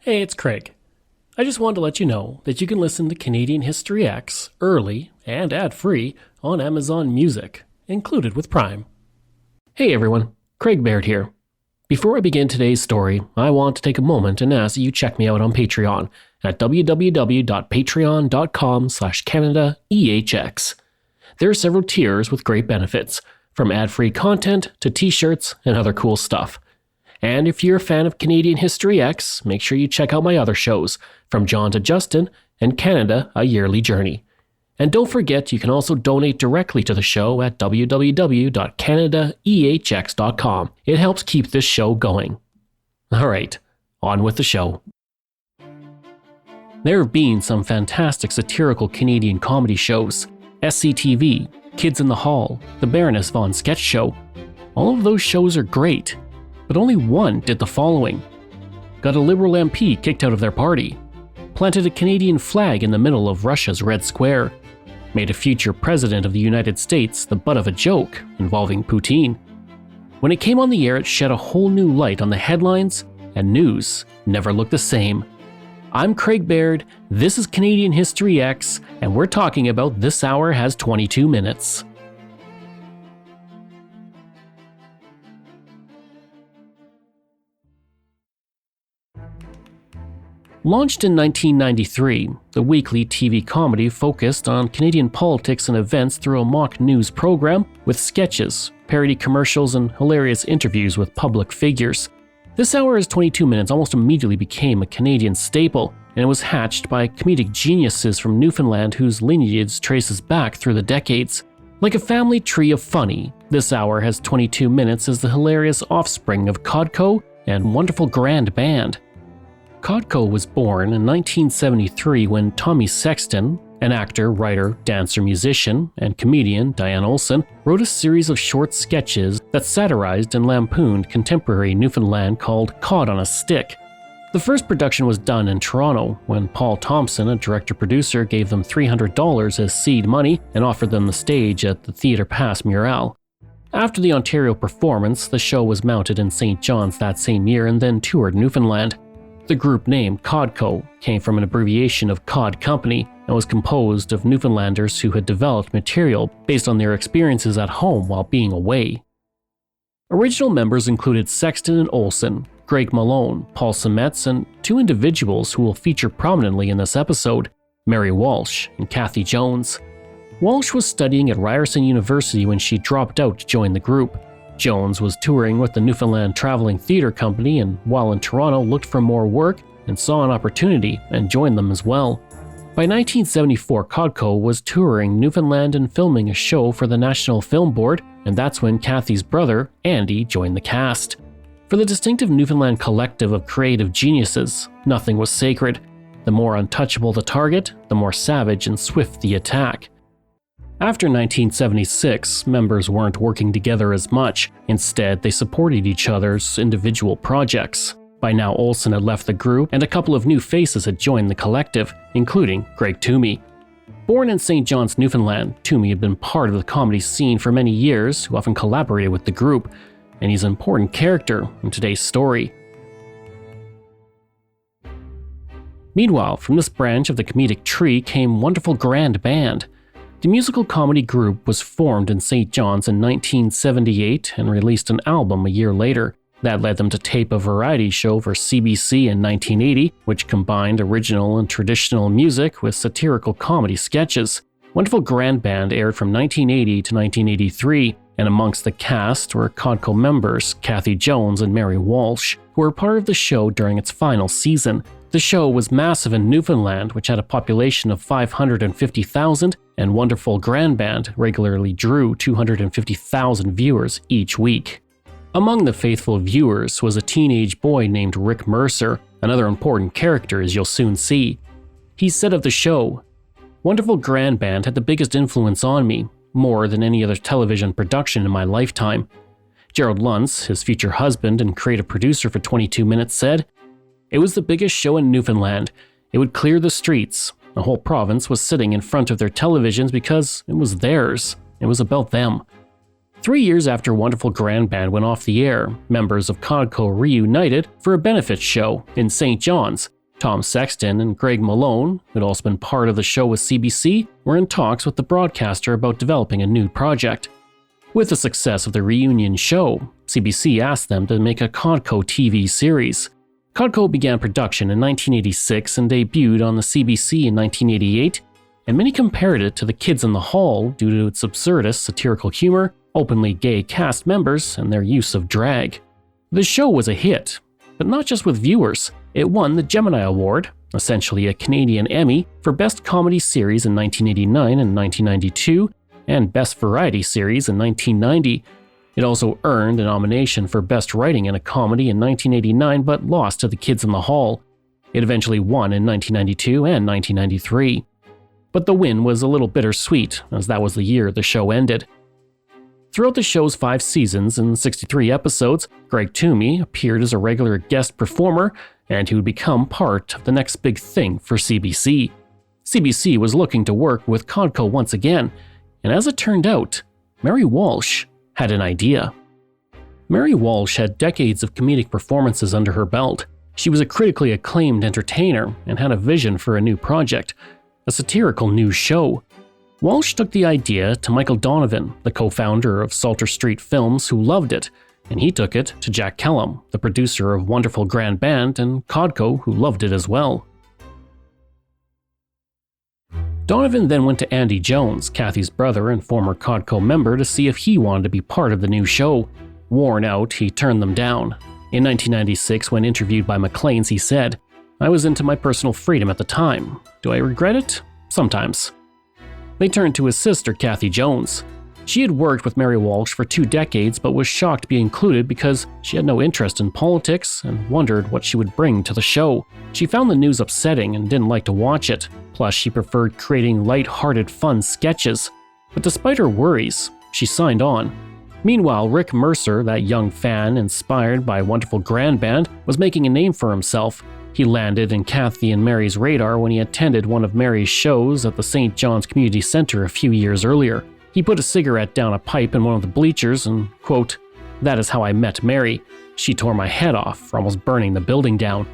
Hey, it's Craig. I just wanted to let you know that you can listen to Canadian History X early and ad-free on Amazon Music, included with Prime. Hey everyone, Craig Baird here. Before I begin today's story, I want to take a moment and ask that you check me out on Patreon at www.patreon.com/CanadaEHX. There are several tiers with great benefits, from ad-free content to t-shirts and other cool stuff. And if you're a fan of Canadian History X, make sure you check out my other shows, From John to Justin and Canada, A Yearly Journey. And don't forget, you can also donate directly to the show at www.canadaehx.com. It helps keep this show going. Alright, on with the show. There have been some fantastic satirical Canadian comedy shows. SCTV, Kids in the Hall, The Baroness Von Sketch Show. All of those shows are great. But only one did the following. Got a Liberal MP kicked out of their party. Planted a Canadian flag in the middle of Russia's Red Square. Made a future president of the United States the butt of a joke involving Putin. When it came on the air, it shed a whole new light on the headlines, and news never looked the same. I'm Craig Baird, this is Canadian History X, and we're talking about This Hour Has 22 Minutes. Launched in 1993, the weekly TV comedy focused on Canadian politics and events through a mock news program with sketches, parody commercials, and hilarious interviews with public figures. This Hour Is 22 Minutes almost immediately became a Canadian staple, and it was hatched by comedic geniuses from Newfoundland whose lineage traces back through the decades. Like a family tree of funny, This Hour Has 22 Minutes is the hilarious offspring of Codco and Wonderful Grand Band. Codco was born in 1973 when Tommy Sexton, an actor, writer, dancer, musician, and comedian, Diane Olsen, wrote a series of short sketches that satirized and lampooned contemporary Newfoundland called Cod on a Stick. The first production was done in Toronto when Paul Thompson, a director-producer, gave them $300 as seed money and offered them the stage at the Theatre Pass Murale. After the Ontario performance, the show was mounted in St. John's that same year and then toured Newfoundland. The group name Codco came from an abbreviation of Cod Company and was composed of Newfoundlanders who had developed material based on their experiences at home while being away. Original members included Sexton and Olsen, Greg Malone, Paul Semetz, and two individuals who will feature prominently in this episode, Mary Walsh and Kathy Jones. Walsh was studying at Ryerson University when she dropped out to join the group. Jones was touring with the Newfoundland Traveling Theatre Company and while in Toronto looked for more work and saw an opportunity and joined them as well. By 1974, Codco was touring Newfoundland and filming a show for the National Film Board, and that's when Kathy's brother, Andy, joined the cast. For the distinctive Newfoundland collective of creative geniuses, nothing was sacred. The more untouchable the target, the more savage and swift the attack. After 1976, members weren't working together as much. Instead, they supported each other's individual projects. By now, Olsen had left the group, and a couple of new faces had joined the collective, including Greg Toomey. Born in St. John's, Newfoundland, Toomey had been part of the comedy scene for many years, who often collaborated with the group, and he's an important character in today's story. Meanwhile, from this branch of the comedic tree came Wonderful Grand Band. The musical comedy group was formed in St. John's in 1978 and released an album a year later. That led them to tape a variety show for CBC in 1980, which combined original and traditional music with satirical comedy sketches. Wonderful Grand Band aired from 1980 to 1983, and amongst the cast were Codco members Kathy Jones and Mary Walsh, who were part of the show during its final season. The show was massive in Newfoundland, which had a population of 550,000, and Wonderful Grand Band regularly drew 250,000 viewers each week. Among the faithful viewers was a teenage boy named Rick Mercer, another important character as you'll soon see. He said of the show, "Wonderful Grand Band had the biggest influence on me, more than any other television production in my lifetime." Gerald Luntz, his future husband and creative producer for 22 Minutes, said, "It was the biggest show in Newfoundland. It would clear the streets. The whole province was sitting in front of their televisions because it was theirs. It was about them." 3 years after Wonderful Grand Band went off the air, members of Codco reunited for a benefit show in St. John's. Tom Sexton and Greg Malone, who had also been part of the show with CBC, were in talks with the broadcaster about developing a new project. With the success of the reunion show, CBC asked them to make a Codco TV series. Codco began production in 1986 and debuted on the CBC in 1988, and many compared it to The Kids in the Hall due to its absurdist satirical humor, openly gay cast members, and their use of drag. The show was a hit, but not just with viewers. It won the Gemini Award, essentially a Canadian Emmy, for Best Comedy Series in 1989 and 1992, and Best Variety Series in 1990. It also earned a nomination for Best Writing in a Comedy in 1989, but lost to The Kids in the Hall. It eventually won in 1992 and 1993. But the win was a little bittersweet, as that was the year the show ended. Throughout the show's 5 seasons and 63 episodes, Greg Toomey appeared as a regular guest performer, and he would become part of the next big thing for CBC. CBC was looking to work with Codco once again, and as it turned out, Mary Walsh had an idea. Mary Walsh had decades of comedic performances under her belt. She was a critically acclaimed entertainer and had a vision for a new project, a satirical news show. Walsh took the idea to Michael Donovan, the co-founder of Salter Street Films, who loved it, and he took it to Jack Kellum, the producer of Wonderful Grand Band, and Codco, who loved it as well. Donovan then went to Andy Jones, Kathy's brother and former Codco member, to see if he wanted to be part of the new show. Worn out, he turned them down. In 1996, when interviewed by Maclean's, he said, "I was into my personal freedom at the time. Do I regret it? Sometimes." They turned to his sister, Kathy Jones. She had worked with Mary Walsh for 2 decades, but was shocked to be included because she had no interest in politics and wondered what she would bring to the show. She found the news upsetting and didn't like to watch it. Plus, she preferred creating light-hearted, fun sketches. But despite her worries, she signed on. Meanwhile, Rick Mercer, that young fan inspired by Wonderful Grand Band, was making a name for himself. He landed in Kathy and Mary's radar when he attended one of Mary's shows at the St. John's Community Center a few years earlier. He put a cigarette down a pipe in one of the bleachers and, quote, "That is how I met Mary. She tore my head off for almost burning the building down."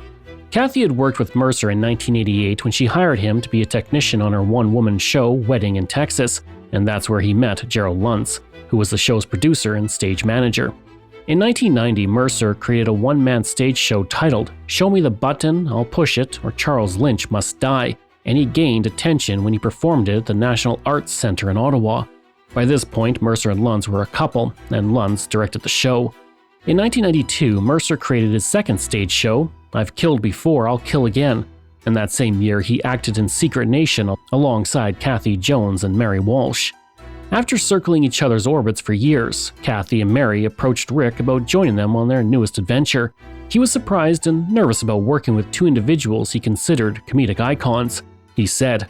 Kathy had worked with Mercer in 1988 when she hired him to be a technician on her one-woman show, Wedding in Texas, and that's where he met Gerald Luntz, who was the show's producer and stage manager. In 1990, Mercer created a one-man stage show titled "Show Me the Button, I'll Push It, or Charles Lynch Must Die," and he gained attention when he performed it at the National Arts Centre in Ottawa. By this point, Mercer and Luntz were a couple, and Luntz directed the show. In 1992, Mercer created his second stage show, I've Killed Before, I'll Kill Again, and that same year he acted in Secret Nation alongside Kathy Jones and Mary Walsh. After circling each other's orbits for years, Kathy and Mary approached Rick about joining them on their newest adventure. He was surprised and nervous about working with 2 individuals he considered comedic icons. He said,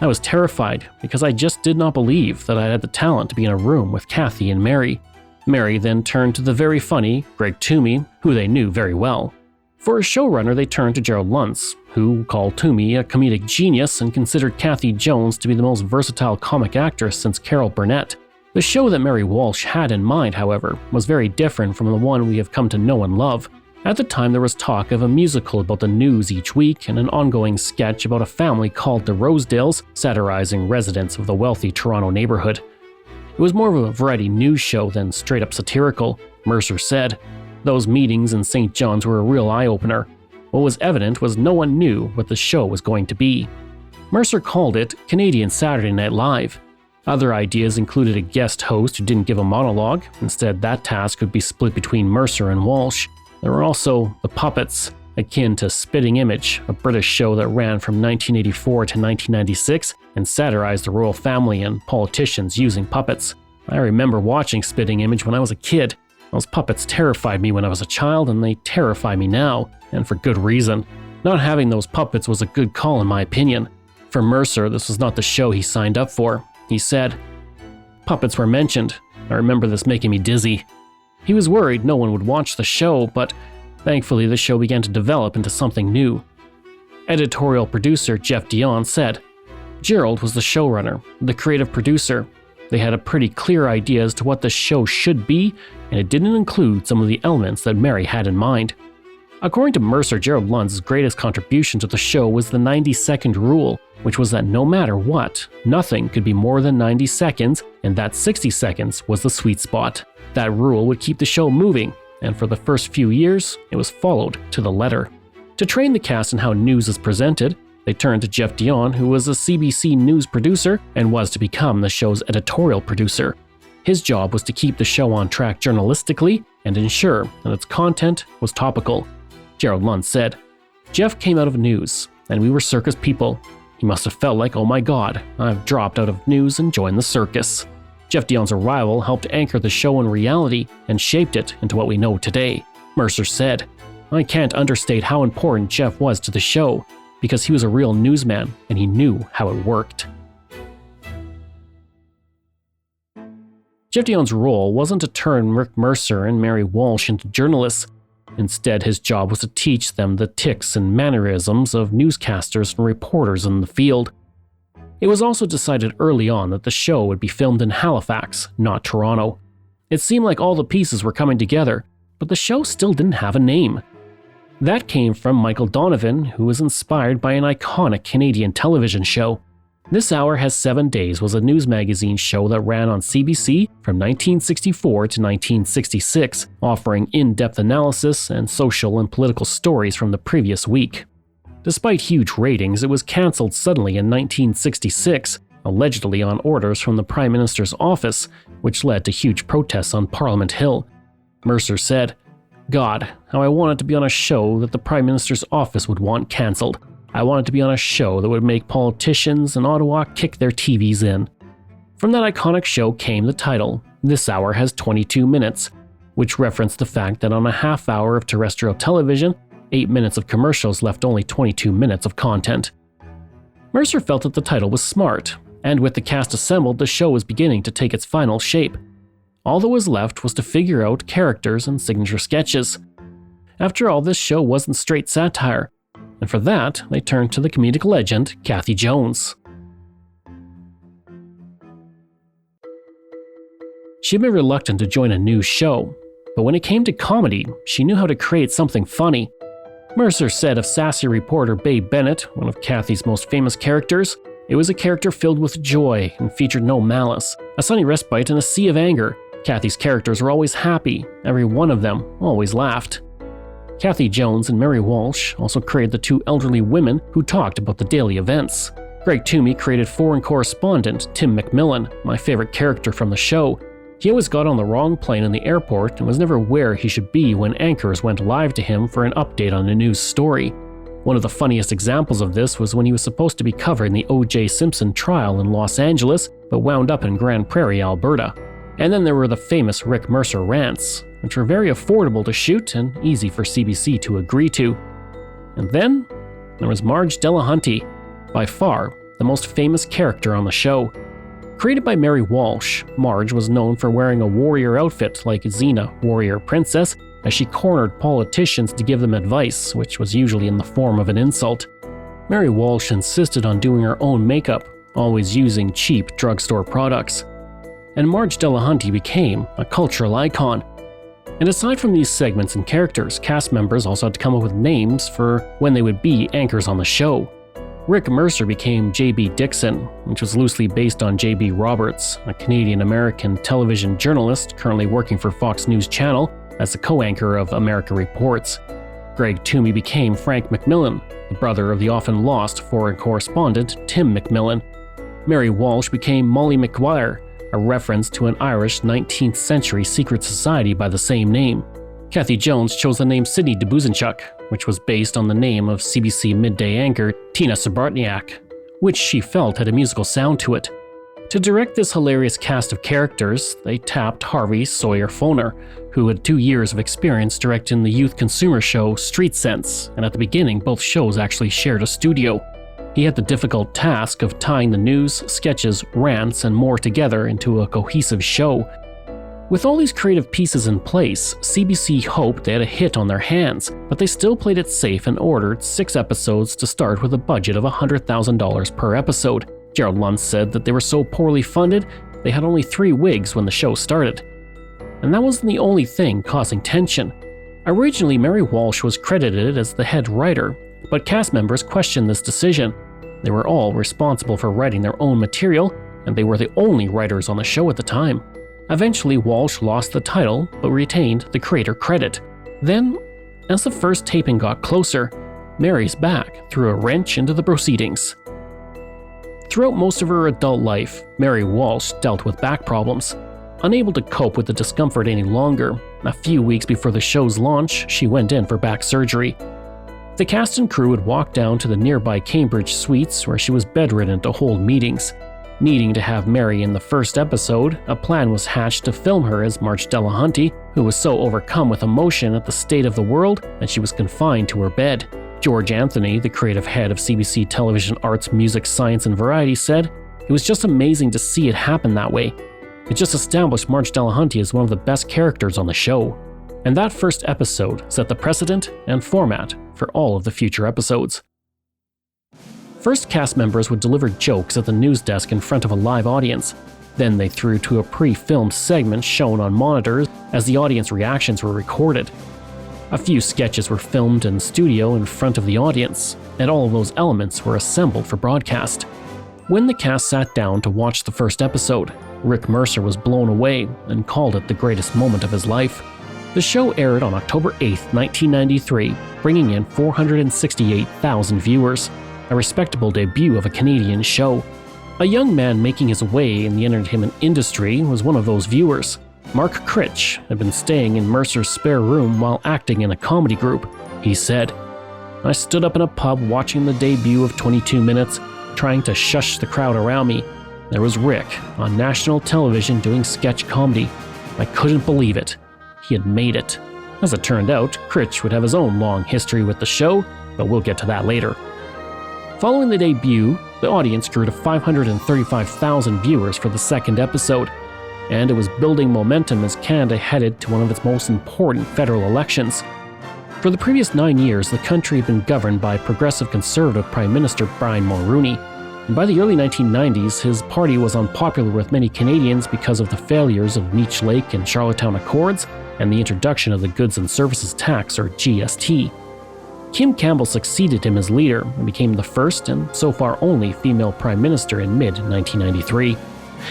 "I was terrified because I just did not believe that I had the talent to be in a room with Kathy and Mary." Mary then turned to the very funny Greg Toomey, who they knew very well. For a showrunner, they turned to Gerald Luntz, who called Toomey a comedic genius and considered Kathy Jones to be the most versatile comic actress since Carol Burnett. The show that Mary Walsh had in mind, however, was very different from the one we have come to know and love. At the time, there was talk of a musical about the news each week and an ongoing sketch about a family called the Rosedales, satirizing residents of the wealthy Toronto neighborhood. It was more of a variety news show than straight-up satirical, Mercer said. Those meetings in St. John's were a real eye-opener. What was evident was no one knew what the show was going to be. Mercer called it Canadian Saturday Night Live. Other ideas included a guest host who didn't give a monologue. Instead, that task would be split between Mercer and Walsh. There were also the puppets, akin to Spitting Image, a British show that ran from 1984 to 1996 and satirized the royal family and politicians using puppets. I remember watching Spitting Image when I was a kid. Those puppets terrified me when I was a child, and they terrify me now, and for good reason. Not having those puppets was a good call in my opinion. For Mercer, this was not the show he signed up for. He said, "Puppets were mentioned. I remember this making me dizzy." He was worried no one would watch the show, but thankfully the show began to develop into something new. Editorial producer Jeff Dion said, "Gerald was the showrunner, the creative producer. They had a pretty clear idea as to what the show should be, and it didn't include some of the elements that Mary had in mind. According to Mercer, Gerald Lund's greatest contribution to the show was the 90-second rule, which was that no matter what, nothing could be more than 90 seconds, and that 60 seconds was the sweet spot. That rule would keep the show moving, and for the first few years, it was followed to the letter. To train the cast in how news is presented, they turned to Jeff Dion, who was a CBC News producer and was to become the show's editorial producer. His job was to keep the show on track journalistically and ensure that its content was topical. Gerald Lund said, "Jeff came out of news, and we were circus people. He must have felt like, oh my god, I've dropped out of news and joined the circus." Jeff Dion's arrival helped anchor the show in reality and shaped it into what we know today. Mercer said, "I can't understate how important Jeff was to the show, because he was a real newsman and he knew how it worked." Jeff Dion's role wasn't to turn Rick Mercer and Mary Walsh into journalists. Instead, his job was to teach them the tics and mannerisms of newscasters and reporters in the field. It was also decided early on that the show would be filmed in Halifax, not Toronto. It seemed like all the pieces were coming together, but the show still didn't have a name. That came from Michael Donovan, who was inspired by an iconic Canadian television show. This Hour Has 7 Days was a news magazine show that ran on CBC from 1964 to 1966, offering in-depth analysis and social and political stories from the previous week. Despite huge ratings, it was cancelled suddenly in 1966, allegedly on orders from the Prime Minister's office, which led to huge protests on Parliament Hill. Mercer said, "God, how I wanted to be on a show that the Prime Minister's office would want cancelled. I wanted to be on a show that would make politicians in Ottawa kick their TVs in." From that iconic show came the title, This Hour Has 22 Minutes, which referenced the fact that on a half hour of terrestrial television, 8 minutes of commercials left only 22 minutes of content. Mercer felt that the title was smart, and with the cast assembled, the show was beginning to take its final shape. All that was left was to figure out characters and signature sketches. After all, this show wasn't straight satire, and for that, they turned to the comedic legend, Kathy Jones. She'd been reluctant to join a news show, but when it came to comedy, she knew how to create something funny. Mercer said of sassy reporter Babe Bennett, one of Kathy's most famous characters, it was a character filled with joy and featured no malice, a sunny respite in a sea of anger. Kathy's characters were always happy, every one of them always laughed. Kathy Jones and Mary Walsh also created the two elderly women who talked about the daily events. Greg Toomey created foreign correspondent Tim McMillan, my favorite character from the show. He always got on the wrong plane in the airport and was never where he should be when anchors went live to him for an update on a news story. One of the funniest examples of this was when he was supposed to be covering the O.J. Simpson trial in Los Angeles, but wound up in Grand Prairie, Alberta. And then there were the famous Rick Mercer rants, which were very affordable to shoot and easy for CBC to agree to. And then there was Marg Delahunty, by far the most famous character on the show. Created by Mary Walsh, Marg was known for wearing a warrior outfit like Xena, warrior princess, as she cornered politicians to give them advice, which was usually in the form of an insult. Mary Walsh insisted on doing her own makeup, always using cheap drugstore products. And Marg Delahunty became a cultural icon. And aside from these segments and characters, cast members also had to come up with names for when they would be anchors on the show. Rick Mercer became J.B. Dixon, which was loosely based on J.B. Roberts, a Canadian-American television journalist currently working for Fox News Channel as the co-anchor of America Reports. Greg Toomey became Frank McMillan, the brother of the often lost foreign correspondent Tim McMillan. Mary Walsh became Molly McGuire, a reference to an Irish 19th century secret society by the same name. Kathy Jones chose the name Sidney Dubuzanchuk, which was based on the name of CBC midday anchor Tina Subartniak, which she felt had a musical sound to it. To direct this hilarious cast of characters, they tapped Harvey Sawyer Foner, who had 2 years of experience directing the youth consumer show Street Sense, and at the beginning both shows actually shared a studio. He had the difficult task of tying the news, sketches, rants, and more together into a cohesive show. With all these creative pieces in place, CBC hoped they had a hit on their hands, but they still played it safe and ordered 6 episodes to start with a budget of $100,000 per episode. Gerald Lund said that they were so poorly funded, they had only 3 wigs when the show started. And that wasn't the only thing causing tension. Originally, Mary Walsh was credited as the head writer, but cast members questioned this decision. They were all responsible for writing their own material, and they were the only writers on the show at the time. Eventually, Walsh lost the title, but retained the creator credit. Then, as the first taping got closer, Mary's back threw a wrench into the proceedings. Throughout most of her adult life, Mary Walsh dealt with back problems. Unable to cope with the discomfort any longer, a few weeks before the show's launch, she went in for back surgery. The cast and crew would walk down to the nearby Cambridge Suites where she was bedridden to hold meetings. Needing to have Mary in the first episode, a plan was hatched to film her as Marg Delahunty, who was so overcome with emotion at the state of the world that she was confined to her bed. George Anthony, the creative head of CBC Television Arts, Music, Science and Variety, said, "It was just amazing to see it happen that way. It just established Marg Delahunty as one of the best characters on the show." And that first episode set the precedent and format for all of the future episodes. First, cast members would deliver jokes at the news desk in front of a live audience. Then they threw to a pre-filmed segment shown on monitors as the audience reactions were recorded. A few sketches were filmed in studio in front of the audience, and all of those elements were assembled for broadcast. When the cast sat down to watch the first episode, Rick Mercer was blown away and called it the greatest moment of his life. The show aired on October 8, 1993, bringing in 468,000 viewers, a respectable debut of a Canadian show. A young man making his way in the entertainment industry was one of those viewers. Mark Critch had been staying in Mercer's spare room while acting in a comedy group. He said, "I stood up in a pub watching the debut of 22 Minutes, trying to shush the crowd around me. There was Rick on national television doing sketch comedy. I couldn't believe it. He had made it." As it turned out, Critch would have his own long history with the show, but we'll get to that later. Following the debut, the audience grew to 535,000 viewers for the second episode, and it was building momentum as Canada headed to one of its most important federal elections. For the previous 9 years, the country had been governed by progressive conservative Prime Minister Brian Mulroney, and by the early 1990s, his party was unpopular with many Canadians because of the failures of Meech Lake and Charlottetown Accords and the introduction of the Goods and Services Tax, or GST. Kim Campbell succeeded him as leader and became the first and so far only female Prime Minister in mid-1993.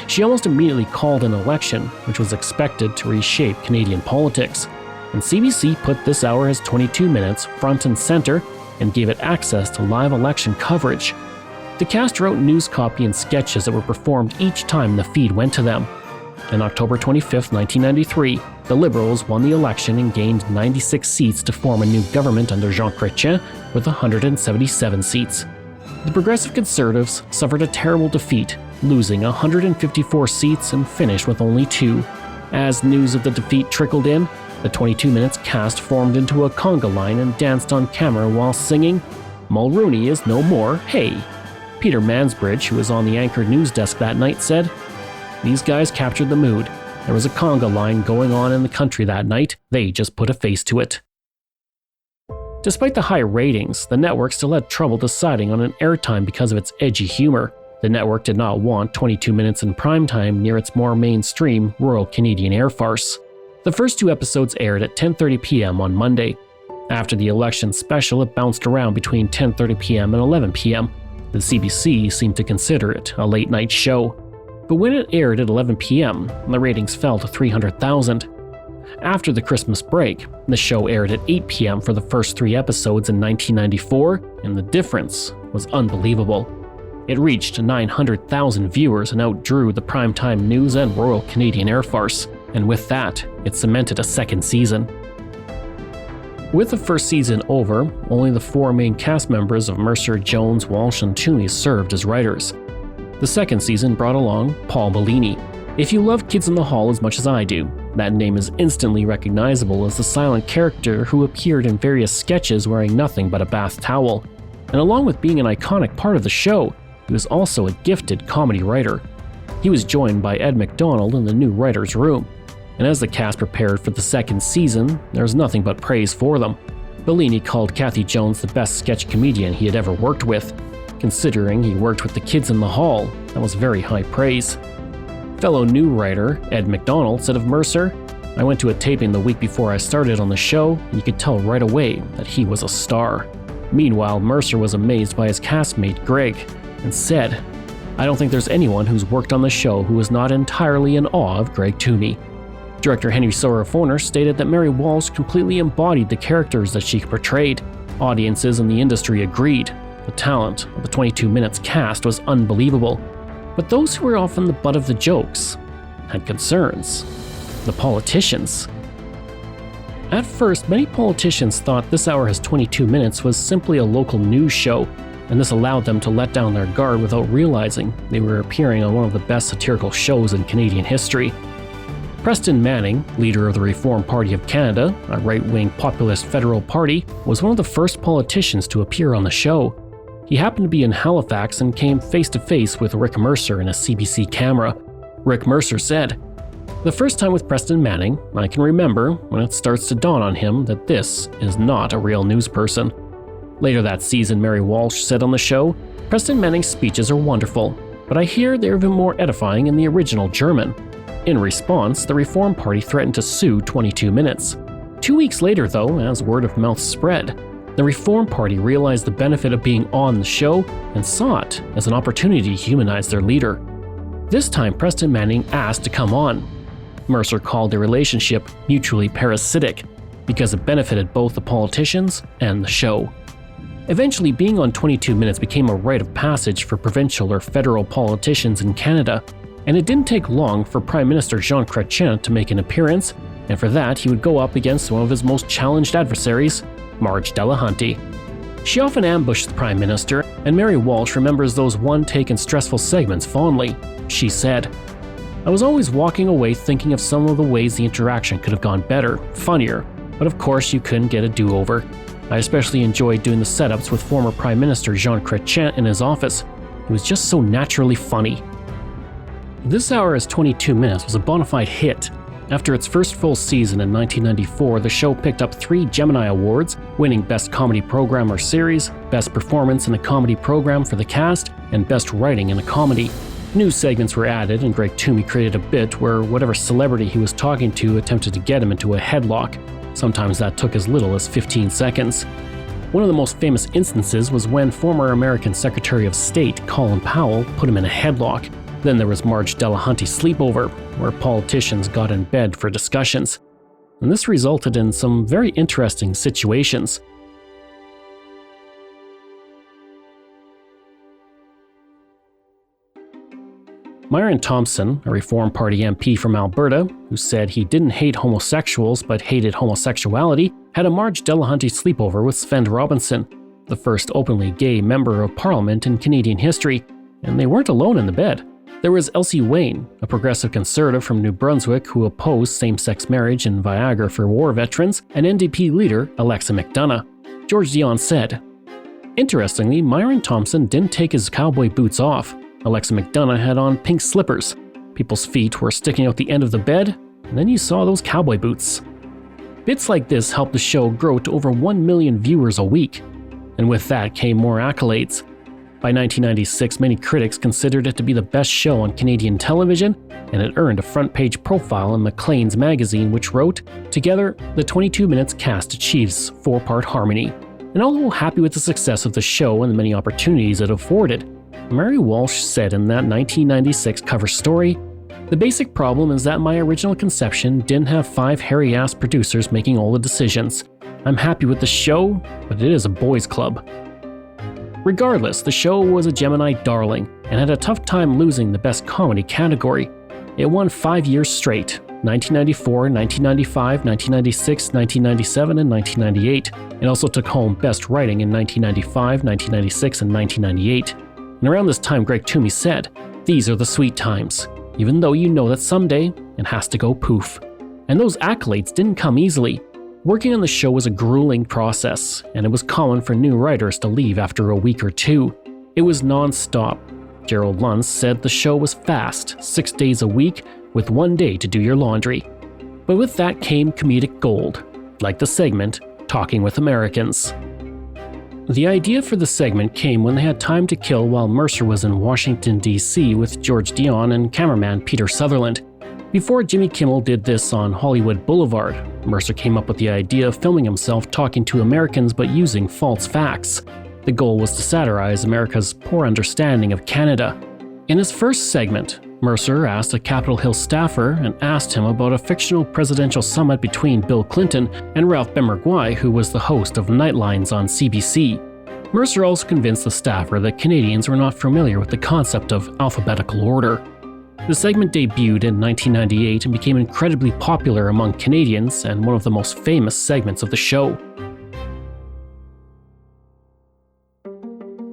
She almost immediately called an election, which was expected to reshape Canadian politics, and CBC put this hour as 22 Minutes front and center and gave it access to live election coverage. The cast wrote news copy and sketches that were performed each time the feed went to them. On October 25, 1993, the Liberals won the election and gained 96 seats to form a new government under Jean Critch with 177 seats. The Progressive Conservatives suffered a terrible defeat, losing 154 seats and finished with only 2. As news of the defeat trickled in, the 22 Minutes cast formed into a conga line and danced on camera while singing, "Mulroney is no more, hey." Peter Mansbridge, who was on the anchored news desk that night, said, "These guys captured the mood. There was a conga line going on in the country that night. They just put a face to it." Despite the high ratings, the network still had trouble deciding on an airtime because of its edgy humor. The network did not want 22 Minutes in primetime near its more mainstream Royal Canadian Air farce. The first 2 episodes aired at 10:30 p.m. on Monday. After the election special, it bounced around between 10:30 p.m. and 11 p.m. The CBC seemed to consider it a late-night show. But when it aired at 11 p.m., the ratings fell to 300,000. After the Christmas break, the show aired at 8 p.m. for the first 3 episodes in 1994, and the difference was unbelievable. It reached 900,000 viewers and outdrew the primetime news and Royal Canadian Air farce, and with that, it cemented a second season. With the first season over, only the 4 main cast members of Mercer, Jones, Walsh, and Toomey served as writers. The second season brought along Paul Bellini. If you love Kids in the Hall as much as I do, that name is instantly recognizable as the silent character who appeared in various sketches wearing nothing but a bath towel. And along with being an iconic part of the show, he was also a gifted comedy writer. He was joined by Ed McDonald in the new writer's room. And as the cast prepared for the second season, there was nothing but praise for them. Bellini called Kathy Jones the best sketch comedian he had ever worked with. Considering he worked with the Kids in the Hall, that was very high praise. Fellow new writer Ed McDonald said of Mercer, "I went to a taping the week before I started on the show, and you could tell right away that he was a star." Meanwhile, Mercer was amazed by his castmate Greg and said, "I don't think there's anyone who's worked on the show who is not entirely in awe of Greg Toomey." Director Henry Sorofoner stated that Mary Walsh completely embodied the characters that she portrayed. Audiences in the industry agreed. The talent of the 22 Minutes cast was unbelievable. But those who were often the butt of the jokes had concerns. The politicians. At first, many politicians thought This Hour Has 22 Minutes was simply a local news show, and this allowed them to let down their guard without realizing they were appearing on one of the best satirical shows in Canadian history. Preston Manning, leader of the Reform Party of Canada, a right-wing populist federal party, was one of the first politicians to appear on the show. He happened to be in Halifax and came face-to-face with Rick Mercer in a CBC camera. Rick Mercer said, "The first time with Preston Manning, I can remember when it starts to dawn on him that this is not a real news person." Later that season, Mary Walsh said on the show, "Preston Manning's speeches are wonderful, but I hear they're even more edifying in the original German." In response, the Reform Party threatened to sue 22 Minutes. 2 weeks later, though, as word of mouth spread, the Reform Party realized the benefit of being on the show and saw it as an opportunity to humanize their leader. This time, Preston Manning asked to come on. Mercer called the relationship mutually parasitic because it benefited both the politicians and the show. Eventually, being on 22 Minutes became a rite of passage for provincial or federal politicians in Canada, and it didn't take long for Prime Minister Jean Chrétien to make an appearance, and for that he would go up against one of his most challenged adversaries, Marg Delahunty. She often ambushed the Prime Minister, and Mary Walsh remembers those one-take and stressful segments fondly. She said, "I was always walking away thinking of some of the ways the interaction could have gone better, funnier, but of course you couldn't get a do-over. I especially enjoyed doing the setups with former Prime Minister Jean Chrétien in his office. It was just so naturally funny." This Hour Is 22 Minutes was a bona fide hit. After its first full season in 1994, the show picked up 3 Gemini Awards, winning Best Comedy Program or Series, Best Performance in a Comedy Program for the cast, and Best Writing in a Comedy. New segments were added, and Greg Toomey created a bit where whatever celebrity he was talking to attempted to get him into a headlock. Sometimes that took as little as 15 seconds. One of the most famous instances was when former American Secretary of State Colin Powell put him in a headlock. Then there was Marg Delahunty sleepover, where politicians got in bed for discussions. And this resulted in some very interesting situations. Myron Thompson, a Reform Party MP from Alberta, who said he didn't hate homosexuals but hated homosexuality, had a Marg Delahunty sleepover with Sven Robinson, the first openly gay member of Parliament in Canadian history, and they weren't alone in the bed. There was Elsie Wayne, a progressive conservative from New Brunswick who opposed same-sex marriage and Viagra for war veterans, and NDP leader Alexa McDonough. George Dion said, "Interestingly, Myron Thompson didn't take his cowboy boots off. Alexa McDonough had on pink slippers. People's feet were sticking out the end of the bed, and then you saw those cowboy boots." Bits like this helped the show grow to over 1 million viewers a week, and with that came more accolades. By 1996, many critics considered it to be the best show on Canadian television, and it earned a front-page profile in Maclean's magazine, which wrote, "Together, the 22 Minutes cast achieves 4-part harmony." And although happy with the success of the show and the many opportunities it afforded, Mary Walsh said in that 1996 cover story, "The basic problem is that my original conception didn't have 5 hairy-ass producers making all the decisions. I'm happy with the show, but it is a boys' club." Regardless, the show was a Gemini darling and had a tough time losing the Best Comedy category. It won 5 years straight, 1994, 1995, 1996, 1997, and 1998. It also took home Best Writing in 1995, 1996, and 1998. And around this time, Greg Toomey said, "These are the sweet times, even though you know that someday it has to go poof." And those accolades didn't come easily. Working on the show was a grueling process, and it was common for new writers to leave after a week or 2. It was non-stop. Gerald Luntz said the show was fast, 6 days a week, with 1 day to do your laundry. But with that came comedic gold, like the segment Talking with Americans. The idea for the segment came when they had time to kill while Mercer was in Washington, D.C. with George Dion and cameraman Peter Sutherland. Before Jimmy Kimmel did this on Hollywood Boulevard, Mercer came up with the idea of filming himself talking to Americans but using false facts. The goal was to satirize America's poor understanding of Canada. In his first segment, Mercer asked a Capitol Hill staffer and asked him about a fictional presidential summit between Bill Clinton and Ralph Benmergui, who was the host of Nightlines on CBC. Mercer also convinced the staffer that Canadians were not familiar with the concept of alphabetical order. The segment debuted in 1998 and became incredibly popular among Canadians and one of the most famous segments of the show.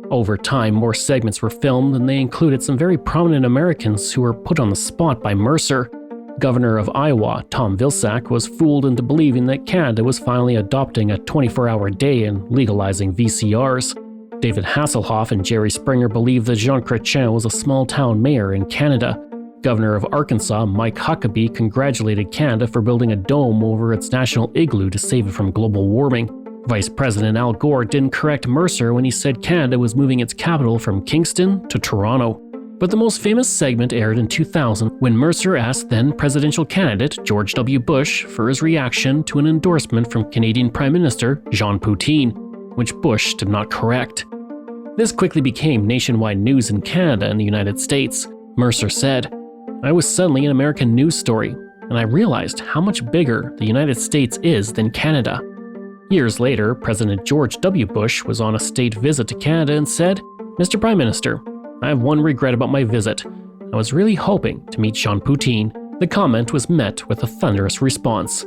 Over time, more segments were filmed, and they included some very prominent Americans who were put on the spot by Mercer. Governor of Iowa, Tom Vilsack, was fooled into believing that Canada was finally adopting a 24-hour day and legalizing VCRs. David Hasselhoff and Jerry Springer believed that Jean Chrétien was a small-town mayor in Canada. Governor of Arkansas, Mike Huckabee, congratulated Canada for building a dome over its national igloo to save it from global warming. Vice President Al Gore didn't correct Mercer when he said Canada was moving its capital from Kingston to Toronto. But the most famous segment aired in 2000 when Mercer asked then presidential candidate George W. Bush for his reaction to an endorsement from Canadian Prime Minister Jean Poutine, which Bush did not correct. This quickly became nationwide news in Canada and the United States. Mercer said, "I was suddenly an American news story, and I realized how much bigger the United States is than Canada." Years later, President George W. Bush was on a state visit to Canada and said, "Mr. Prime Minister, I have one regret about my visit. I was really hoping to meet Jean Poutine." The comment was met with a thunderous response.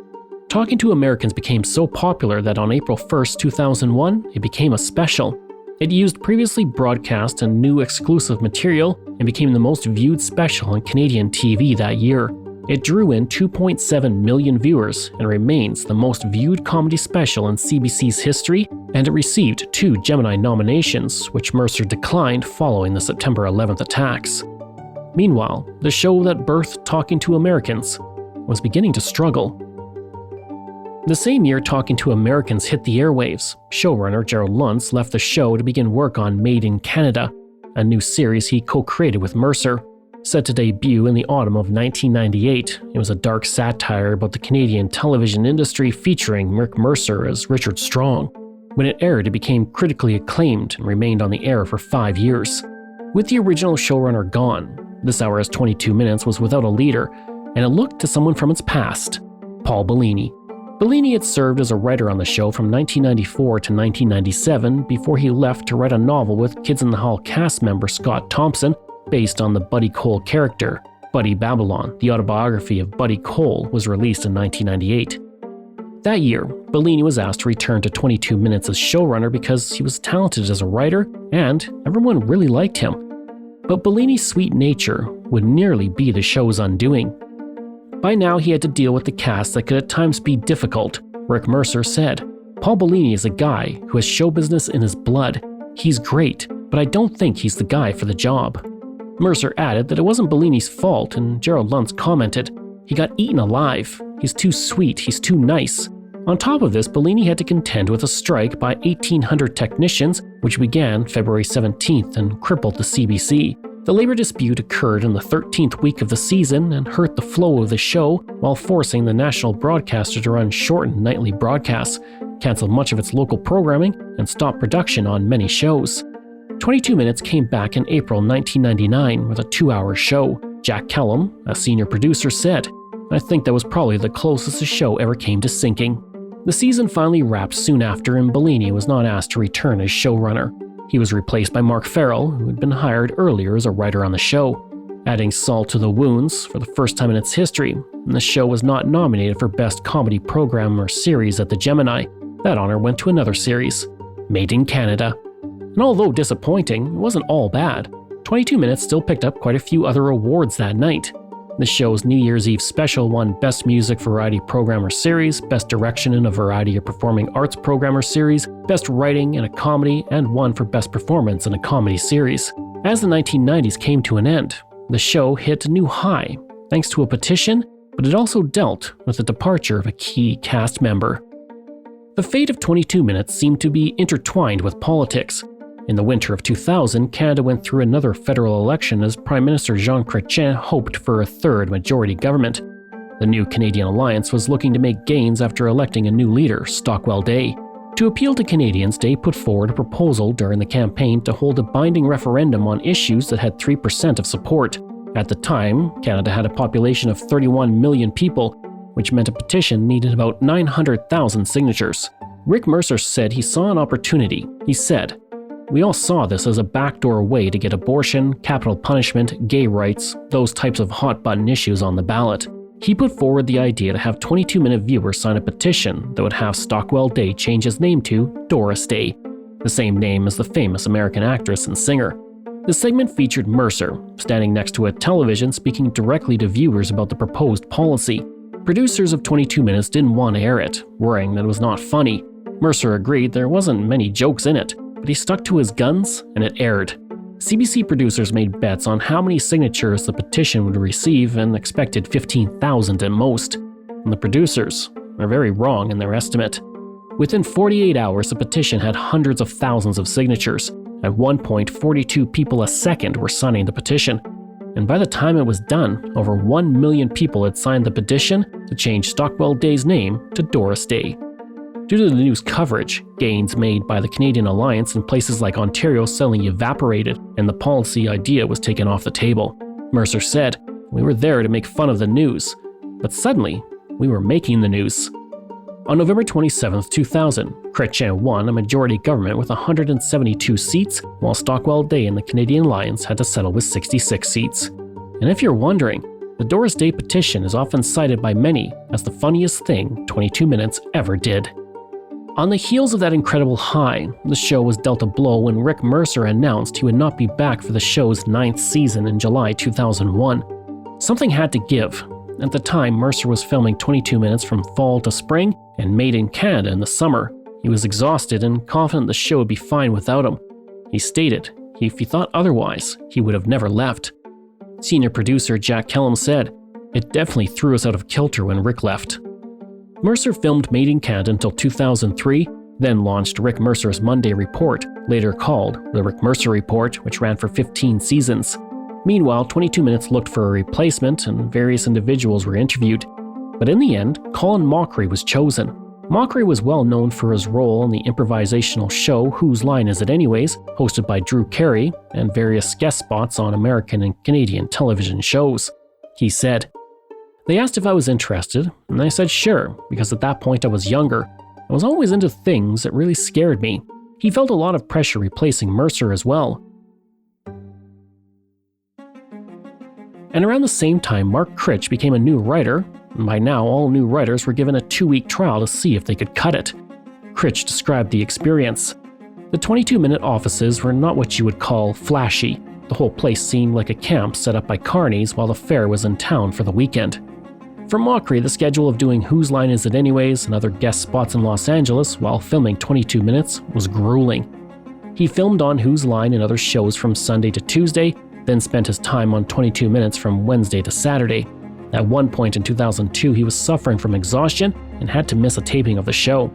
Talking to Americans became so popular that on April 1st, 2001, it became a special. It used previously broadcast and new exclusive material and became the most viewed special on Canadian TV that year. It drew in 2.7 million viewers and remains the most viewed comedy special in CBC's history, and it received 2 Gemini nominations, which Mercer declined following the September 11th attacks. Meanwhile, the show that birthed Talking to Americans was beginning to struggle. The same year Talking to Americans hit the airwaves, showrunner Gerald Luntz left the show to begin work on Made in Canada, a new series he co-created with Mercer. Set to debut in the autumn of 1998, it was a dark satire about the Canadian television industry featuring Rick Mercer as Richard Strong. When it aired, it became critically acclaimed and remained on the air for 5 years. With the original showrunner gone, this hour's 22 minutes was without a leader, and it looked to someone from its past, Paul Bellini. Bellini had served as a writer on the show from 1994 to 1997 before he left to write a novel with Kids in the Hall cast member Scott Thompson, based on the Buddy Cole character. Buddy Babylon, the autobiography of Buddy Cole, was released in 1998. That year, Bellini was asked to return to 22 Minutes as showrunner because he was talented as a writer and everyone really liked him. But Bellini's sweet nature would nearly be the show's undoing. By now, he had to deal with the cast that could at times be difficult. Rick Mercer said, "Paul Bellini is a guy who has show business in his blood. He's great, but I don't think he's the guy for the job." Mercer added that it wasn't Bellini's fault, and Gerald Luntz commented, "He got eaten alive. He's too sweet, he's too nice." On top of this, Bellini had to contend with a strike by 1,800 technicians, which began February 17th and crippled the CBC. The labor dispute occurred in the 13th week of the season and hurt the flow of the show while forcing the national broadcaster to run shortened nightly broadcasts, cancel much of its local programming, and stop production on many shows. 22 Minutes came back in April 1999 with a 2-hour show. Jack Kellum, a senior producer, said, "I think that was probably the closest the show ever came to sinking." The season finally wrapped soon after, and Bellini was not asked to return as showrunner. He was replaced by Mark Farrell, who had been hired earlier as a writer on the show. Adding salt to the wounds, for the first time in its history, the show was not nominated for Best Comedy Program or Series at the Gemini. That honor went to another series, Made in Canada. And although disappointing, it wasn't all bad. 22 Minutes still picked up quite a few other awards that night. The show's New Year's Eve special won Best Music Variety Program or Series, Best Direction in a Variety of Performing Arts Program or Series, Best Writing in a Comedy, and won for Best Performance in a Comedy Series. As the 1990s came to an end, the show hit a new high, thanks to a petition, but it also dealt with the departure of a key cast member. The fate of 22 Minutes seemed to be intertwined with politics. In the winter of 2000, Canada went through another federal election as Prime Minister Jean Critch hoped for a third majority government. The new Canadian Alliance was looking to make gains after electing a new leader, Stockwell Day. To appeal to Canadians, Day put forward a proposal during the campaign to hold a binding referendum on issues that had 3% of support. At the time, Canada had a population of 31 million people, which meant a petition needed about 900,000 signatures. Rick Mercer said he saw an opportunity. He said, "We all saw this as a backdoor way to get abortion, capital punishment, gay rights, those types of hot-button issues on the ballot." He put forward the idea to have 22-minute viewers sign a petition that would have Stockwell Day change his name to Doris Day, the same name as the famous American actress and singer. The segment featured Mercer, standing next to a television speaking directly to viewers about the proposed policy. Producers of 22 Minutes didn't want to air it, worrying that it was not funny. Mercer agreed there wasn't many jokes in it, but he stuck to his guns and it aired. CBC producers made bets on how many signatures the petition would receive and expected 15,000 at most. And the producers are very wrong in their estimate. Within 48 hours, the petition had hundreds of thousands of signatures. At one point, 42 people a second were signing the petition. And by the time it was done, over 1 million people had signed the petition to change Stockwell Day's name to Doris Day. Due to the news coverage, gains made by the Canadian Alliance in places like Ontario suddenly evaporated, and the policy idea was taken off the table. Mercer said, "We were there to make fun of the news, but suddenly, we were making the news." On November 27, 2000, Critch won a majority government with 172 seats, while Stockwell Day and the Canadian Alliance had to settle with 66 seats. And if you're wondering, the Doris Day petition is often cited by many as the funniest thing 22 Minutes ever did. On the heels of that incredible high, the show was dealt a blow when Rick Mercer announced he would not be back for the show's 9th season in July 2001. Something had to give. At the time, Mercer was filming 22 Minutes from fall to spring and Made in Canada in the summer. He was exhausted and confident the show would be fine without him. He stated, if he thought otherwise, he would have never left. Senior producer Jack Kellum said, "It definitely threw us out of kilter when Rick left." Mercer filmed Made in Canada until 2003, then launched Rick Mercer's Monday Report, later called The Rick Mercer Report, which ran for 15 seasons. Meanwhile, 22 Minutes looked for a replacement and various individuals were interviewed. But in the end, Colin Mochrie was chosen. Mochrie was well known for his role in the improvisational show Whose Line Is It Anyways, hosted by Drew Carey, and various guest spots on American and Canadian television shows. He said, "They asked if I was interested, and I said sure, because at that point I was younger. I was always into things that really scared me." He felt a lot of pressure replacing Mercer as well. And around the same time, Mark Critch became a new writer, and by now all new writers were given a 2-week trial to see if they could cut it. Critch described the experience. The 22-minute offices were not what you would call flashy. The whole place seemed like a camp set up by carnies while the fair was in town for the weekend. For Mochrie, the schedule of doing Whose Line Is It Anyways and other guest spots in Los Angeles while filming 22 Minutes was grueling. He filmed on Whose Line and other shows from Sunday to Tuesday, then spent his time on 22 Minutes from Wednesday to Saturday. At one point in 2002, he was suffering from exhaustion and had to miss a taping of the show.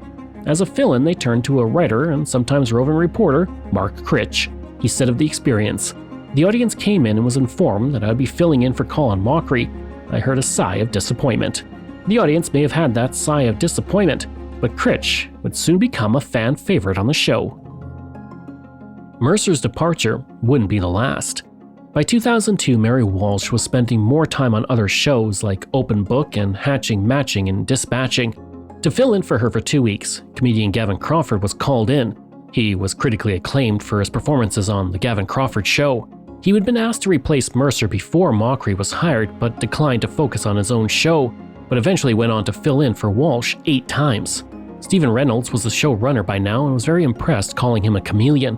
As a fill-in, they turned to a writer and sometimes roving reporter, Mark Critch. He said of the experience, "The audience came in and was informed that I'd be filling in for Colin Mochrie. I heard a sigh of disappointment. The audience may have had that sigh of disappointment, but Critch would soon become a fan favorite on the show." Mercer's departure wouldn't be the last. By 2002, Mary Walsh was spending more time on other shows like Open Book and Hatching, Matching, and Dispatching. To fill in for her for 2 weeks, comedian Gavin Crawford was called in. He was critically acclaimed for his performances on The Gavin Crawford Show. He had been asked to replace Mercer before Mochrie was hired, but declined to focus on his own show, but eventually went on to fill in for Walsh 8 times. Stephen Reynolds was the showrunner by now and was very impressed, calling him a chameleon.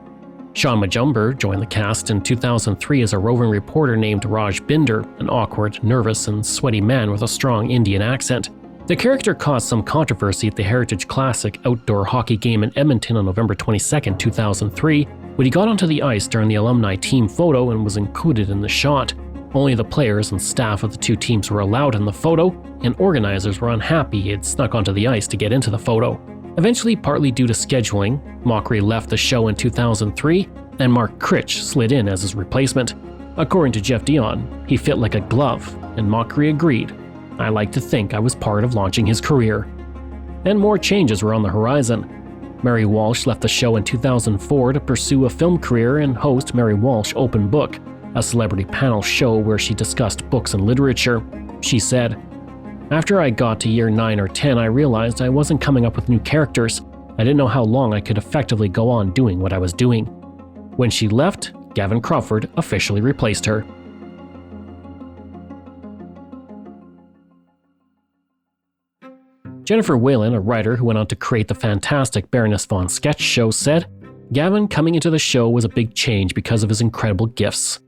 Sean Majumder joined the cast in 2003 as a roving reporter named Raj Binder, an awkward, nervous, and sweaty man with a strong Indian accent. The character caused some controversy at the Heritage Classic outdoor hockey game in Edmonton on November 22, 2003, when he got onto the ice during the alumni team photo and was included in the shot. Only the players and staff of the 2 teams were allowed in the photo, and organizers were unhappy he had snuck onto the ice to get into the photo. Eventually, partly due to scheduling, Mockery left the show in 2003, and Mark Critch slid in as his replacement. According to Jeff Dion, he fit like a glove, and Mockery agreed. I like to think I was part of launching his career. And more changes were on the horizon. Mary Walsh left the show in 2004 to pursue a film career and host Mary Walsh Open Book, a celebrity panel show where she discussed books and literature. She said, "After I got to year 9 or 10, I realized I wasn't coming up with new characters. I didn't know how long I could effectively go on doing what I was doing." When she left, Gavin Crawford officially replaced her. Jennifer Whalen, a writer who went on to create the fantastic Baroness Von sketch show, said, "Gavin coming into the show was a big change because of his incredible gifts."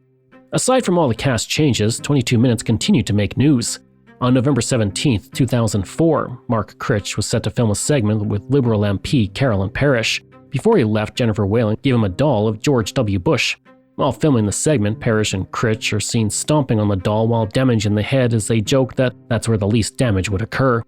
Aside from all the cast changes, 22 Minutes continued to make news. On November 17, 2004, Mark Critch was set to film a segment with Liberal MP Carolyn Parrish. Before he left, Jennifer Whalen gave him a doll of George W. Bush. While filming the segment, Parrish and Critch are seen stomping on the doll while damage in the head as they joke that that's where the least damage would occur.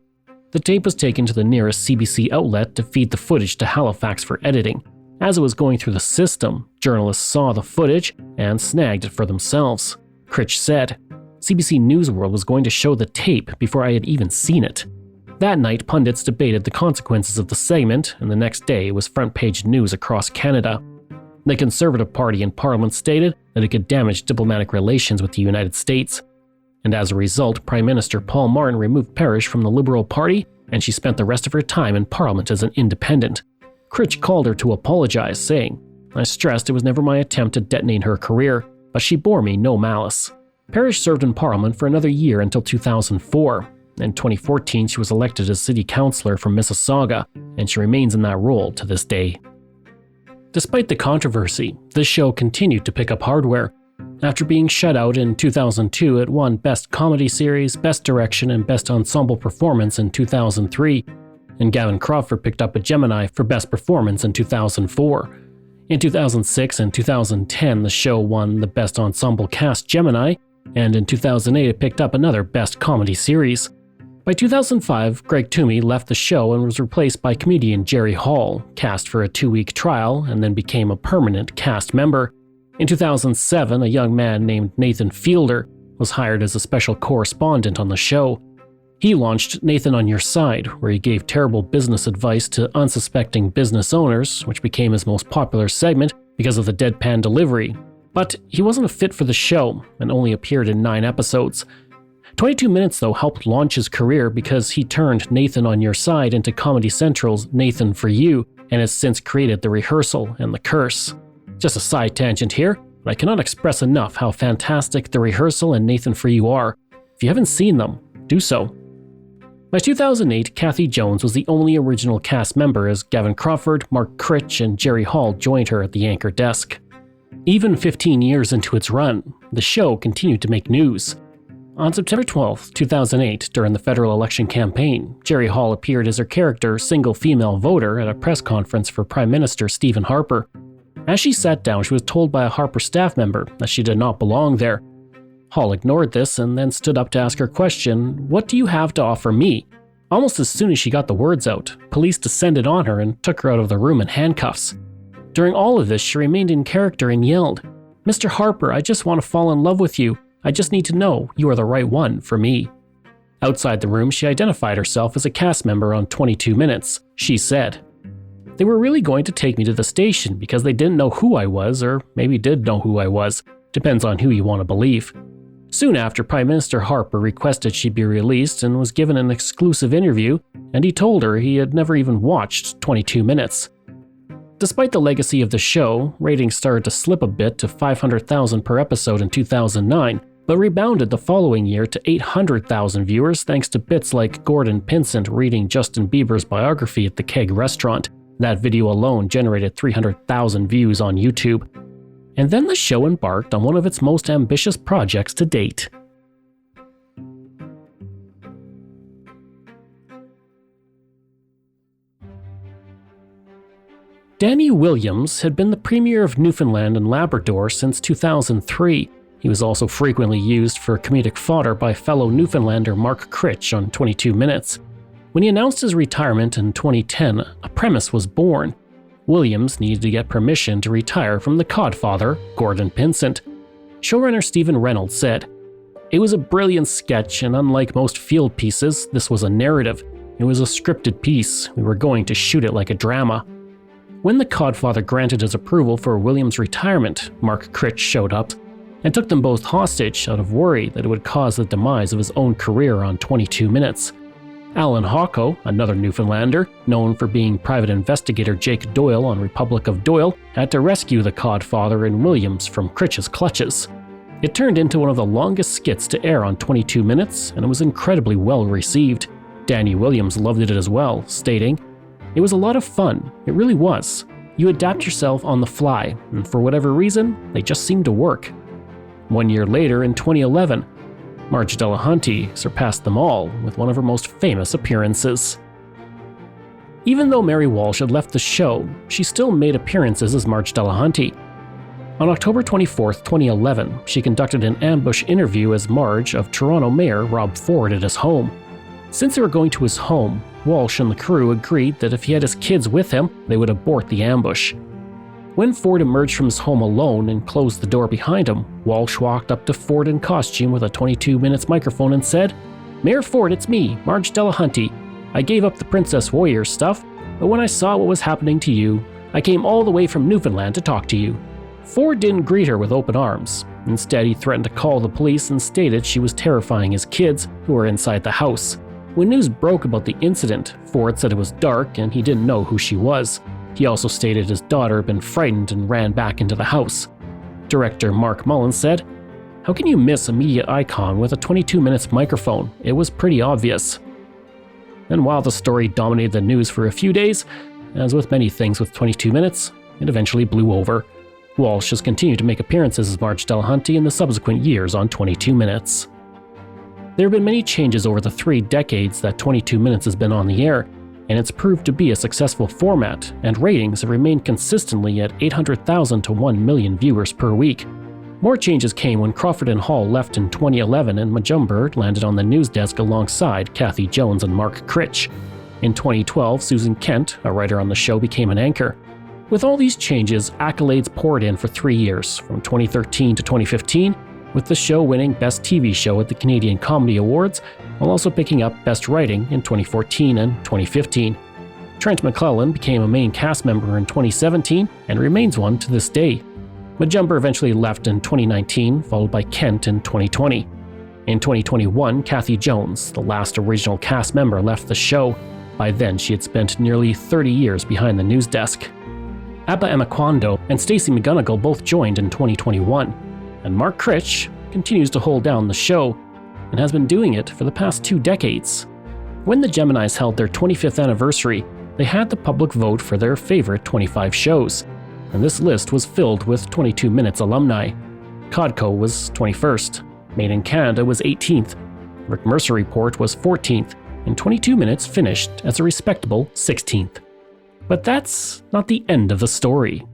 The tape was taken to the nearest CBC outlet to feed the footage to Halifax for editing. As it was going through the system, journalists saw the footage and snagged it for themselves. Critch said, "CBC News World was going to show the tape before I had even seen it." That night, pundits debated the consequences of the segment, and the next day it was front-page news across Canada. The Conservative Party in Parliament stated that it could damage diplomatic relations with the United States. And as a result, Prime Minister Paul Martin removed Parrish from the Liberal Party, and she spent the rest of her time in Parliament as an independent. Critch called her to apologize, saying, "I stressed it was never my attempt to detonate her career, but she bore me no malice." Parrish served in Parliament for another year until 2004. In 2014, she was elected as city councillor from Mississauga, and she remains in that role to this day. Despite the controversy, this show continued to pick up hardware. After being shut out in 2002, it won Best Comedy Series, Best Direction, and Best Ensemble Performance in 2003, and Gavin Crawford picked up a Gemini for Best Performance in 2004. In 2006 and 2010, the show won the Best Ensemble Cast Gemini, and in 2008 it picked up another Best Comedy Series. By 2005, Greg Toomey left the show and was replaced by comedian Jerry Hall, cast for a 2-week trial and then became a permanent cast member. In 2007, a young man named Nathan Fielder was hired as a special correspondent on the show. He launched Nathan on Your Side, where he gave terrible business advice to unsuspecting business owners, which became his most popular segment because of the deadpan delivery. But he wasn't a fit for the show and only appeared in 9 episodes. 22 Minutes, though, helped launch his career because he turned Nathan on Your Side into Comedy Central's Nathan for You and has since created The Rehearsal and The Curse. Just a side tangent here, but I cannot express enough how fantastic The Rehearsal and Nathan for You are. If you haven't seen them, do so. By 2008, Kathy Jones was the only original cast member as Gavin Crawford, Mark Critch, and Jerry Hall joined her at the anchor desk. Even 15 years into its run, the show continued to make news. On September 12, 2008, during the federal election campaign, Jerry Hall appeared as her character, Single Female Voter, at a press conference for Prime Minister Stephen Harper. As she sat down, she was told by a Harper staff member that she did not belong there. Hall ignored this and then stood up to ask her question, "What do you have to offer me?" Almost as soon as she got the words out, police descended on her and took her out of the room in handcuffs. During all of this, she remained in character and yelled, "Mr. Harper, I just want to fall in love with you. I just need to know you are the right one for me." Outside the room, she identified herself as a cast member on 22 Minutes. She said, "They were really going to take me to the station because they didn't know who I was, or maybe did know who I was. Depends on who you want to believe." Soon after, Prime Minister Harper requested she be released and was given an exclusive interview, and he told her he had never even watched 22 Minutes. Despite the legacy of the show, ratings started to slip a bit to 500,000 per episode in 2009, but rebounded the following year to 800,000 viewers thanks to bits like Gordon Pinsent reading Justin Bieber's biography at the Keg restaurant. That video alone generated 300,000 views on YouTube. And then the show embarked on one of its most ambitious projects to date. Danny Williams had been the Premier of Newfoundland and Labrador since 2003. He was also frequently used for comedic fodder by fellow Newfoundlander Mark Critch on 22 Minutes. When he announced his retirement in 2010, a premise was born. Williams needed to get permission to retire from The Codfather, Gordon Pinsent. Showrunner Stephen Reynolds said, "It was a brilliant sketch, and unlike most field pieces, this was a narrative. It was a scripted piece. We were going to shoot it like a drama." When The Codfather granted his approval for Williams' retirement, Mark Critch showed up and took them both hostage out of worry that it would cause the demise of his own career on 22 Minutes. Alan Hocko, another Newfoundlander, known for being private investigator Jake Doyle on Republic of Doyle, had to rescue the Codfather and Williams from Critch's clutches. It turned into one of the longest skits to air on 22 Minutes, and it was incredibly well received. Danny Williams loved it as well, stating, "It was a lot of fun, it really was. You adapt yourself on the fly, and for whatever reason, they just seemed to work." 1 year later, in 2011, Marg Delahunty surpassed them all with one of her most famous appearances. Even though Mary Walsh had left the show, she still made appearances as Marg Delahunty. On October 24, 2011, she conducted an ambush interview as Marg of Toronto Mayor Rob Ford at his home. Since they were going to his home, Walsh and the crew agreed that if he had his kids with him, they would abort the ambush. When Ford emerged from his home alone and closed the door behind him, Walsh walked up to Ford in costume with a 22 Minutes microphone and said, "Mayor Ford, it's me, Marg Delahunty. I gave up the Princess Warrior stuff, but when I saw what was happening to you, I came all the way from Newfoundland to talk to you." Ford didn't greet her with open arms. Instead, he threatened to call the police and stated she was terrifying his kids, who were inside the house. When news broke about the incident, Ford said it was dark and he didn't know who she was. He also stated his daughter had been frightened and ran back into the house. Director Mark Mullins said, "How can you miss a media icon with a 22 Minutes microphone? It was pretty obvious." And while the story dominated the news for a few days, as with many things with 22 Minutes, it eventually blew over. Walsh has continued to make appearances as Marg Delahunty in the subsequent years on 22 Minutes. There have been many changes over the 3 decades that 22 Minutes has been on the air, and it's proved to be a successful format, and ratings have remained consistently at 800,000 to 1 million viewers per week. More changes came when Crawford and Hall left in 2011 and Majumder landed on the news desk alongside Kathy Jones and Mark Critch. In 2012, Susan Kent, a writer on the show, became an anchor. With all these changes, accolades poured in for 3 years, from 2013 to 2015, with the show winning Best TV Show at the Canadian Comedy Awards, while also picking up Best Writing in 2014 and 2015. Trent McClellan became a main cast member in 2017 and remains one to this day. Majumder eventually left in 2019, followed by Kent in 2020. In 2021, Kathy Jones, the last original cast member, left the show. By then, she had spent nearly 30 years behind the news desk. Abba Emakwando and Stacey McGonigal both joined in 2021. And Mark Critch continues to hold down the show, and has been doing it for the past 2 decades. When the Geminis held their 25th anniversary, they had the public vote for their favorite 25 shows, and this list was filled with 22 Minutes alumni. Codco was 21st, Made in Canada was 18th, Rick Mercer Report was 14th, and 22 Minutes finished as a respectable 16th. But that's not the end of the story.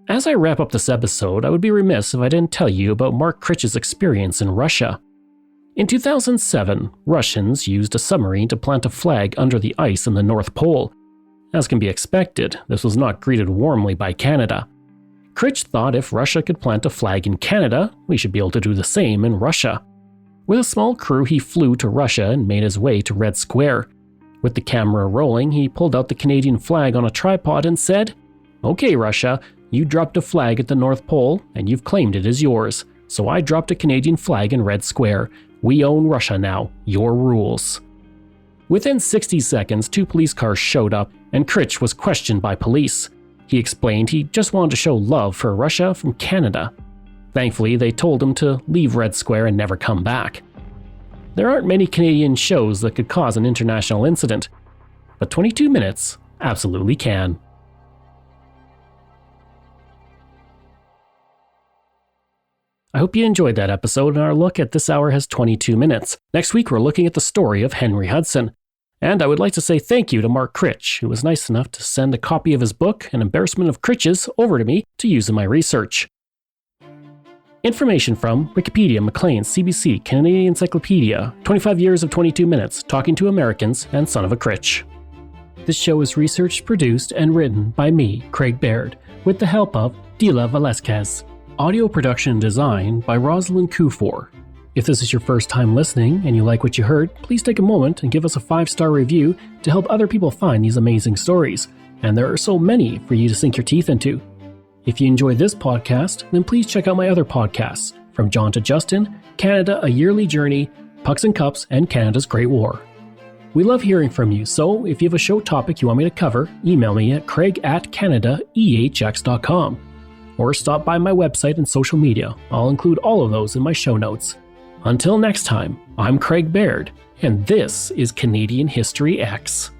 As I wrap up this episode, I would be remiss if I didn't tell you about Mark Critch's experience in Russia. In 2007, Russians used a submarine to plant a flag under the ice in the North Pole. As can be expected, this was not greeted warmly by Canada. Critch thought if Russia could plant a flag in Canada, we should be able to do the same in Russia. With a small crew, he flew to Russia and made his way to Red Square. With the camera rolling, he pulled out the Canadian flag on a tripod and said, "Okay, Russia, you dropped a flag at the North Pole, and you've claimed it as yours. So I dropped a Canadian flag in Red Square. We own Russia now. Your rules." Within 60 seconds, 2 police cars showed up, and Critch was questioned by police. He explained he just wanted to show love for Russia from Canada. Thankfully, they told him to leave Red Square and never come back. There aren't many Canadian shows that could cause an international incident, but 22 Minutes absolutely can. I hope you enjoyed that episode, and our look at This Hour Has 22 Minutes. Next week, we're looking at the story of Henry Hudson. And I would like to say thank you to Mark Critch, who was nice enough to send a copy of his book, An Embarrassment of Critches, over to me to use in my research. Information from Wikipedia, Maclean, CBC, Canadian Encyclopedia, 25 years of 22 minutes, Talking to Americans, and Son of a Critch. This show is researched, produced, and written by me, Craig Baird, with the help of Dila Velasquez. Audio production and design by Rosalind Kufor. If this is your first time listening and you like what you heard, please take a moment and give us a 5-star review to help other people find these amazing stories. And there are so many for you to sink your teeth into. If you enjoy this podcast, then please check out my other podcasts, From John to Justin, Canada, A Yearly Journey, Pucks and Cups, and Canada's Great War. We love hearing from you, so if you have a show topic you want me to cover, email me at craig@canadaehx.com. Or stop by my website and social media. I'll include all of those in my show notes. Until next time, I'm Craig Baird, and this is Canadian History X.